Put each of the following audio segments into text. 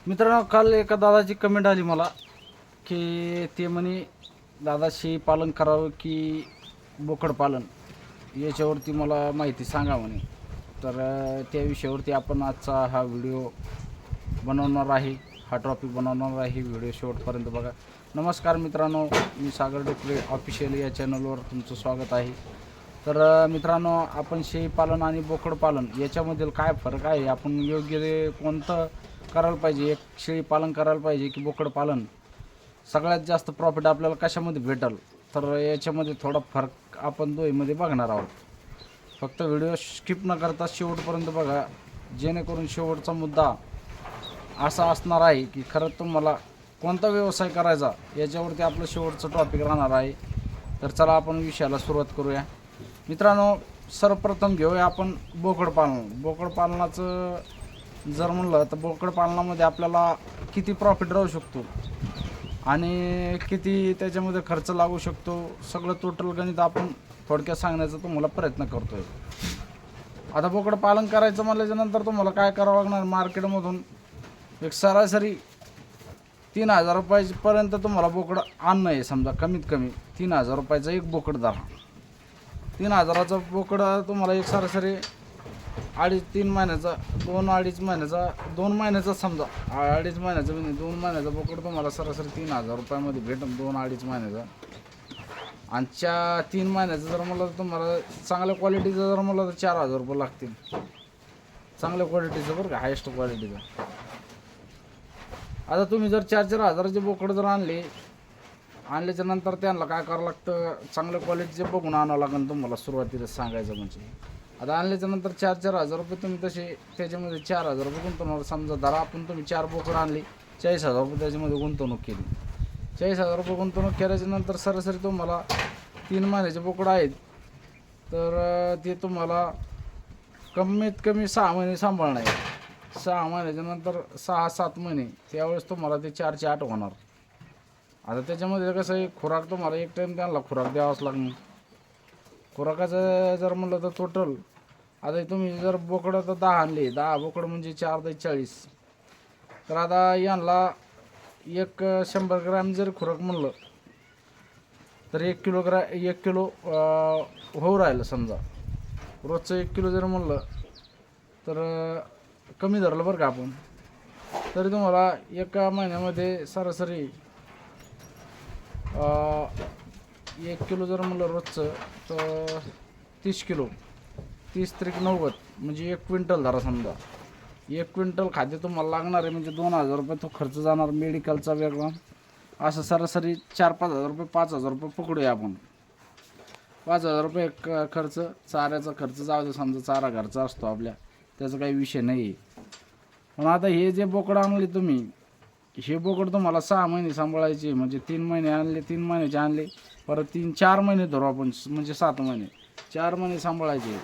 मित्रांनो, काल एका दादाची कमेंट आली मला की ते म्हणे दादा शेळी पालन करावं की बोकड पालन, याच्यावरती मला माहिती सांगा म्हणे. तर त्या विषयावरती आपण आजचा हा व्हिडिओ बनवणार आहे. हा टॉपिक बनवणार आहे. व्हिडिओ शेवटपर्यंत बघा. नमस्कार मित्रांनो, मी सागर डेकरे ऑफिशियल या चॅनलवर तुमचं स्वागत आहे. तर मित्रांनो, आपण शेळी पालन आणि बोकड पालन याच्यामधील काय फरक आहे, आपण योग्य कोणतं करायला पाहिजे, एक शेळी पालन करायला पाहिजे की बोकड पालन, सगळ्यात जास्त प्रॉफिट आपल्याला कशामध्ये भेटेल, तर याच्यामध्ये थोडा फरक आपण दोन्हीमध्ये बघणार आहोत. फक्त व्हिडिओ स्किप न करता शेवटपर्यंत बघा, जेणेकरून शेवटचा मुद्दा असा असणार आहे की खरंच तुम्हाला कोणता व्यवसाय करायचा याच्यावरती आपलं शेवटचं टॉपिक राहणार आहे. तर चला आपण विषयाला सुरुवात करूया. मित्रांनो, सर्वप्रथम घेऊया आपण बोकड पालन. बोकड पालनाचं जर म्हणलं तर बोकड पालनामध्ये आपल्याला किती प्रॉफिट राहू शकतो आणि किती त्याच्यामध्ये खर्च लागू शकतो, सगळं टोटल गणित आपण थोडक्यात सांगण्याचा तुम्हाला प्रयत्न करतोय. आता बोकड पालन करायचं म्हटल्याच्यानंतर तुम्हाला काय करावं लागणार, मार्केटमधून एक सरासरी 3,000 रुपयापर्यंत तुम्हाला बोकड आणणं आहे. समजा कमीत कमी 3,000 रुपयाचं एक बोकड धरा. 3,000चं बोकड तुम्हाला एक सरासरी 2.5-3 महिन्याचा, 2 महिन्याचा समजा, 2.5 महिन्याचा म्हणजे 2 महिन्याचा बोकड तुम्हाला सरासरी 3,000 रुपयामध्ये भेटेल. 2-2.5 महिन्याचा. आणि 3 महिन्याचं जर म्हणलं तर तुम्हाला चांगल्या क्वालिटीचं जर म्हणलं तर 4,000 रुपये लागतील. चांगल्या क्वालिटीचं बरं का, हायेस्ट क्वालिटीचं. आता तुम्ही जर 4-4 हजाराचे बोकड जर आणल्याच्या नंतर त्यांना काय करावं लागतं, चांगल्या क्वालिटीचे बघून आणावं लागेल तुम्हाला. सुरुवातीला सांगायचं म्हणजे आता आणल्याच्या नंतर 4-4 हजार रुपये तुम्ही तसे त्याच्यामध्ये 4,000 रुपये गुंतवणार. समजा धरा आपण तुम्ही 4 बोकड आणले, 40,000 रुपये त्याच्यामध्ये गुंतवणूक केली. 40,000 रुपये गुंतवणूक केल्याच्या नंतर सरासरी तुम्हाला 3 महिन्याचे बोकड आहेत, तर ते तुम्हाला कमीत कमी 6 महिने सांभाळणं आहे. 6 महिन्याच्या नंतर 6-7 महिने, त्यावेळेस तुम्हाला ते 4चे 8 होणार. आता त्याच्यामध्ये कसं आहे, खुराक तुम्हाला एक टाईम त्यांना खुराक द्यावाच लागणार. खुराकाचं जर म्हणलं तर टोटल आता तुम्ही जर बोकडं तर 10 आणले, 10 बोकड म्हणजे 4-10 40, तर आता यांना 100 ग्रॅम जर खुराक म्हणलं तर 1 किलो होऊ राहिलं. समजा रोजचं 1 किलो जर म्हणलं तर कमी धरलं बरं का आपण, तरी तुम्हाला एका महिन्यामध्ये सरासरी 1 किलो जर म्हणलं रोजचं तर 30 किलो, 30-90 म्हणजे 1 क्विंटल धरा. समजा 1 क्विंटल खाद्य तुम्हाला लागणार आहे, म्हणजे 2,000 रुपये तो खर्च जाणार. मेडिकलचा वेगळा, असं सरासरी 4-5 हजार रुपये, 5,000 रुपये पकडूया आपण. 5,000 रुपये खर्च, चाऱ्याचा खर्च जाऊ दे. समजा चारा घरचा असतो आपल्या, त्याचा काही विषय नाही आहे. पण आता हे जे बोकड आणले तुम्ही, हे बोकड तुम्हाला 6 महिने सांभाळायचे, म्हणजे 3 महिने आणले, 3 महिन्याचे आणले, परत 3-4 महिने धरू आपण, म्हणजे 7 महिने, 4 महिने सांभाळायचे.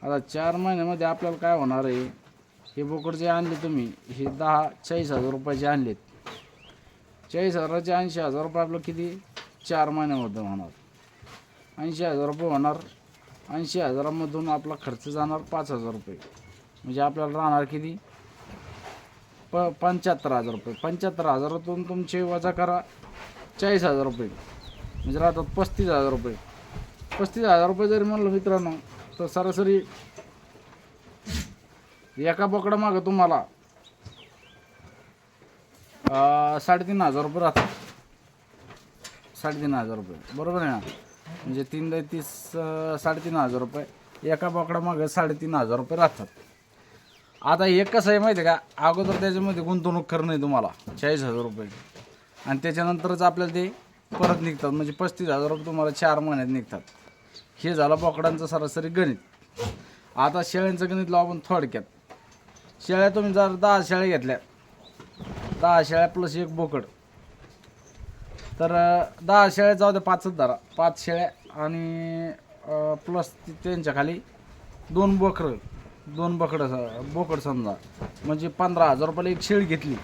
आता 4 महिन्यामध्ये आपल्याला काय होणार आहे, हे बोकड जे आणले तुम्ही, हे 40,000 रुपयाचे आणलेत. 40,000चे 80,000 रुपये आपलं किती 4 महिन्यामध्ये होणार. 80,000 रुपये होणार. 80,000मधून आपला खर्च जाणार 5,000 रुपये, म्हणजे आपल्याला राहणार किती 75,000 रुपये. 75,000तून तुमचे वजा करा 40,000 रुपये, म्हणजे राहतात 35,000 रुपये. 35,000 रुपये जरी म्हणलं मित्रांनो, तर सरासरी एका बोकडामागं तुम्हाला 3,500 रुपये राहतात. 3,500 रुपये बरोबर आहे ना, म्हणजे 3-30 3,500 रुपये एका बोकडामागं 3,500 रुपये राहतात. आता हे कसं आहे माहिती आहे का, अगोदर त्याच्यामध्ये गुंतवणूक करणं आहे तुम्हाला 40,000 रुपये, आणि त्याच्यानंतरच आपल्याला ते परत निघतात, म्हणजे 35,000 रुपये तुम्हाला 4 महिन्यात निघतात. हे झालं बोकडांचं सरासरी गणित. आता शेळ्यांचं गणित लावू आपण थोडक्यात. शेळ्या तुम्ही जर 10 शेळ्या घेतल्या, 10 शेळ्या प्लस 1 बोकड, तर 10 शेळ्या जाऊ द्या, 5च धरा. 5 शेळ्या आणि प्लस त्यांच्या खाली 2 बोकड समजा, म्हणजे 15,000 रुपयाला एक शेळी घेतली.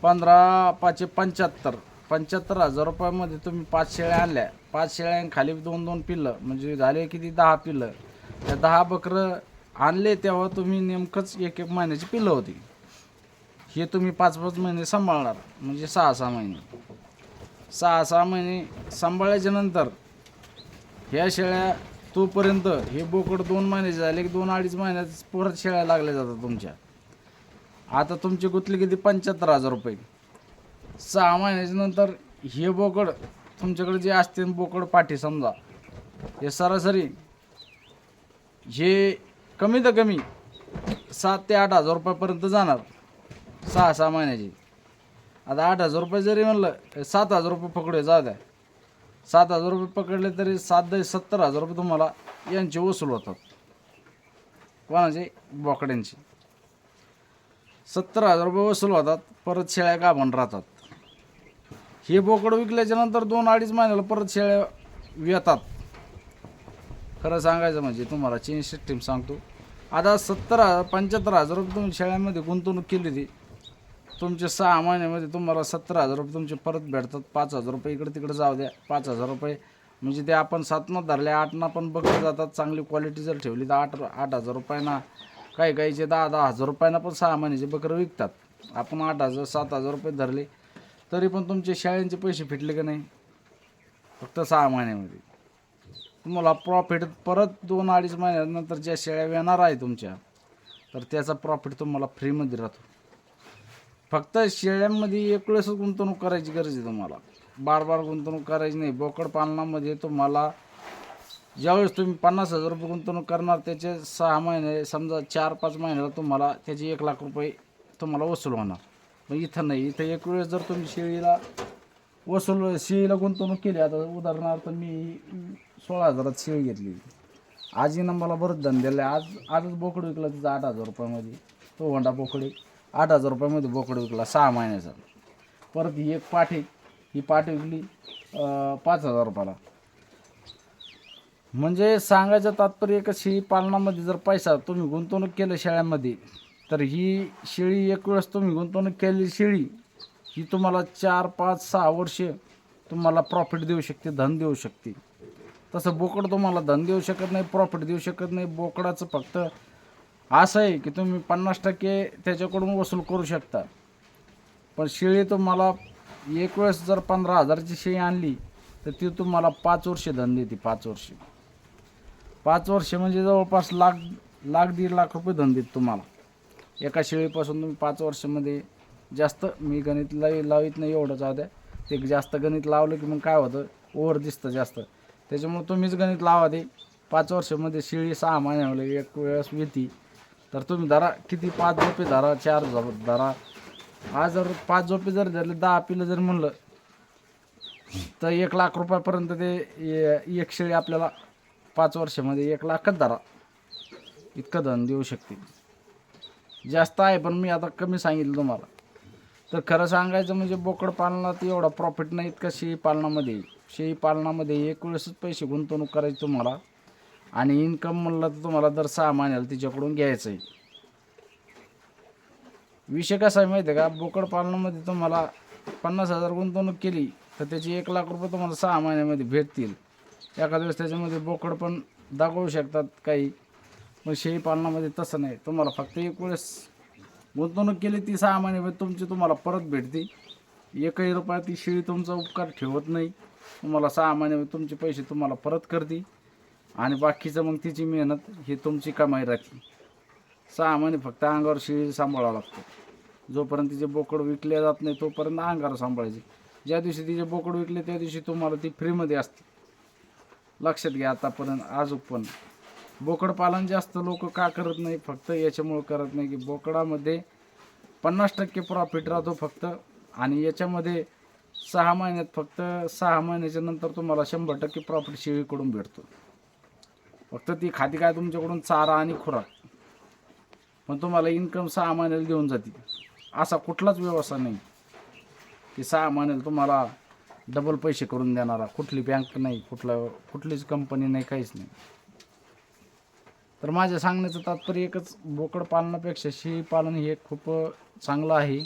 15×5 = 75. 75,000 रुपयामध्ये तुम्ही 5 शेळ्या आणल्या. 5 शेळ्यांखाली 2-2 पिल्लं, म्हणजे झाले किती 10 पिल्लं. त्या 10 बकरं आणले तेव्हा तुम्ही नेमकंच 1-1 महिन्याची पिल्लं होती. हे तुम्ही 5-5 महिने सांभाळणार, म्हणजे 6-6 महिने. 6-6 महिने सांभाळल्याच्या नंतर ह्या शेळ्या तोपर्यंत हे बोकड 2 महिन्याचे झाले की 2-2.5 महिन्यात परत शेळ्या लागल्या जातात तुमच्या. आता तुमची गुंतली किती 75,000 रुपये. 6 महिन्याच्या नंतर हे बोकड तुमच्याकडे जे असते बोकड पाठी समजा, हे सरासरी हे कमीत कमी 7,000 ते 8,000 रुपयापर्यंत जाणार 6-6 महिन्याची. आता 8,000 रुपये जरी म्हणलं 7,000 रुपये पकडूया, जाऊ द्या. 7,000 रुपये पकडले तरी 70,000 रुपये तुम्हाला यांचे वसूल होतात. कोणाचे? बोकड्यांचे 70,000 रुपये वसूल होतात. परत शेळ्या गाभण राहतात. हे बोकड विकल्याच्या नंतर 2-2.5 महिन्याला परत शेळ्या येतात. खरं सांगायचं म्हणजे तुम्हाला चेंज सिस्टीम सांगतो. आता 75,000 रुपये तुम्ही शेळ्यामध्ये गुंतवणूक केली ती तुमचे 6 महिन्यामध्ये तुम्हाला 70,000 रुपये तुमचे परत भेटतात. 5,000 रुपये इकडे तिकडे जाऊ द्या. 5,000 रुपये म्हणजे ते आपण 7 धरले 8 पण बघत जातात. चांगली क्वालिटी जर ठेवली तर 8,000 रुपयांना, काही काहीचे 10,000 रुपयांना पण 6 महिन्याचे बकरं विकतात. आपण 8,000 7,000 रुपये धरले तरी पण तुमचे शेळ्यांचे पैसे फिटले का नाही? फक्त 6 महिन्यामध्ये तुम्हाला प्रॉफिट परत 2-2.5 महिन्यानंतर ज्या शेळ्या येणार आहे तुमच्या, तर त्याचा प्रॉफिट तुम्हाला फ्रीमध्ये राहतो. फक्त शेळ्यांमध्ये एक वेळेसच गुंतवणूक करायची गरज आहे तुम्हाला, बार गुंतवणूक करायची नाही. बोकड पालनामध्ये तुम्हाला ज्यावेळेस तुम्ही 50,000 रुपये गुंतवणूक करणार, त्याचे 6 महिने समजा 4-5 महिन्याला तुम्हाला त्याचे 1,00,000 रुपये तुम्हाला वसूल होणार. पण इथं नाही. इथं एक वेळेस जर तुम्ही शेळीला गुंतवणूक केली, आता उदाहरणार्थ मी 16,000 शेळी घेतली, आजीनं मला बरंच धन दिलं. आजच बोकड विकला तिचा 8,000 रुपयामध्ये. तो होंडा बोकडी 8,000 रुपयामध्ये बोकड विकला 6 महिन्याचा. परत ही एक ही पाठी विकली 5,000 रुपयाला. म्हणजे सांगायचं तात्पर्य एकच, शेळी पालनामध्ये जर पैसा तुम्ही गुंतवणूक केलं शेळ्यांमध्ये, तर ही शेळी एक वेळेस तुम्ही गुंतवणूक केलेली शेळी ही तुम्हाला 4-5-6 वर्ष तुम्हाला प्रॉफिट देऊ शकते, धन देऊ शकते. तसं बोकड तुम्हाला धन देऊ शकत नाही, प्रॉफिट देऊ शकत नाही. बोकडाचं फक्त असं आहे की तुम्ही 50% त्याच्याकडून वसूल करू शकता. पण शेळी तुम्हाला एक वेळेस जर 15,000ची शेळी आणली तर ती तुम्हाला 5 वर्ष धन देते. 5 वर्ष 5 वर्ष म्हणजे जवळपास दीड लाख रुपये धन देते तुम्हाला एका शेळीपासून. तुम्ही 5 वर्षामध्ये जास्त, मी गणित लावित नाही एवढं, जाऊ द्या. ते जास्त गणित लावलं की मग काय होतं, ओव्हर दिसतं जास्त. त्याच्यामुळे तुम्हीच गणित लावा. ते 5 वर्षामध्ये शेळी 6 महिन्यामध्ये एक वेळेस येते, तर तुम्ही धरा किती, 5 झोपे धरा, 4 धरा. आज जर 5 झोपे जर धरले, 10 पिलं जर म्हणलं तर 1,00,000 रुपयापर्यंत ते एक शेळी आपल्याला 5 वर्षामध्ये 1,00,000च धरा इतकं धन देऊ शकते. जास्त आहे पण मी आता कमी सांगितलं तुम्हाला. तर खरं सांगायचं म्हणजे बोकड पालनात एवढा प्रॉफिट नाही इतका शेळी पालनामध्ये. शेळी पालनामध्ये एक वेळेसच पैसे गुंतवणूक करायची तुम्हाला, आणि इन्कम म्हणलं तर तुम्हाला दर 6 महिन्याला तिच्याकडून घ्यायचं आहे. विषय कसा आहे माहिती आहे का, बोकड पालनामध्ये तुम्हाला 50,000 गुंतवणूक केली तर त्याची 1,00,000 रुपये तुम्हाला 6 महिन्यामध्ये भेटतील. एखाद्या वेळेस त्याच्यामध्ये बोकड पण दाखवू शकतात काही, पण शेळी पालनामध्ये तसं नाही. तुम्हाला फक्त एक वेळेस गुंतवणूक केली ती 6 महिन्यामध्ये तुम्हाला परत भेटते. 1 रुपया ती शेळी तुमचा उपकार ठेवत नाही. तुम्हाला 6 महिन्यामध्ये तुमचे पैसे तुम्हाला परत करते, आणि बाकीचं मग तिची मेहनत ही तुमची कमाई राहते. 6 महिने फक्त अंगावर शेळी सांभाळावं लागतं. जोपर्यंत तिचे बोकड विकले जात नाही तोपर्यंत अंगावर सांभाळायचे. ज्या दिवशी तिचे बोकड विकले त्या दिवशी तुम्हाला ती फ्रीमध्ये असते. लक्षात घ्या. आतापर्यंत अजून पण बोकड पालन जास्त लोक का करत नाही, फक्त याच्यामुळे करत नाही की बोकडामध्ये 50% प्रॉफिट राहतो फक्त, आणि याच्यामध्ये 6 महिन्यात फक्त 6 महिन्याच्या नंतर तुम्हाला 100% प्रॉफिट शेळीकडून भेटतो. फक्त ती खाती काय तुमच्याकडून चारा आणि खुराक, पण तुम्हाला इन्कम 6 महिन्याला देऊन जाते. असा कुठलाच व्यवसाय नाही की 6 महिन्याला तुम्हाला डबल पैसे करून देणारा. कुठली बँक नाही, कुठलीच कंपनी नाही, काहीच नाही. तर माझ्या सांगण्याचं तात्पर्य एकच, बोकड पालनापेक्षा शेळी पालन हे खूप चांगलं आहे.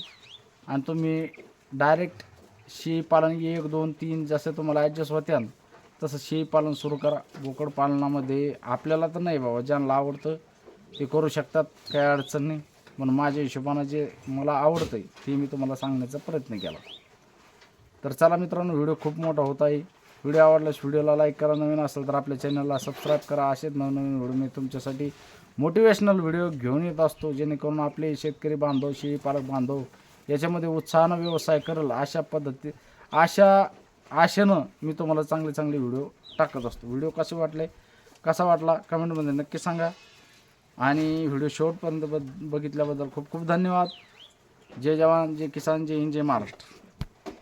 आणि तुम्ही डायरेक्ट शेळी पालन 1, 2, 3 जसं तुम्हाला ॲडजस्ट होत्या तसं शेळी पालन सुरू करा. बोकड पालनामध्ये आपल्याला तर नाही बाबा, ज्यांना आवडतं ते करू शकतात, काही अडचण नाही. पण माझ्या हिशोबानं जे मला आवडतं आहे ते मी तुम्हाला सांगण्याचा प्रयत्न केला. तर चला मित्रांनो, व्हिडिओ खूप मोठा होत आहे. व्हिडिओ आवडल्यास व्हिडिओला लाईक करा, नवीन असेल तर आपल्या चॅनलला सबस्क्राईब करा. असेच नवनवीन व्हिडिओ मी तुमच्यासाठी मोटिवेशनल व्हिडिओ घेऊन येत असतो, जेणेकरून आपले शेतकरी बांधव, शेळीपालक बांधव याच्यामध्ये उत्साहानं व्यवसाय करेल अशा आशेनं मी तुम्हाला चांगले चांगले व्हिडिओ टाकत असतो. व्हिडिओ कसा वाटला कमेंटमध्ये नक्की सांगा. आणि व्हिडिओ शेवटपर्यंत बघितल्याबद्दल खूप खूप धन्यवाद. जय जवान, जय किसान, जय हिंद, जय महाराष्ट्र.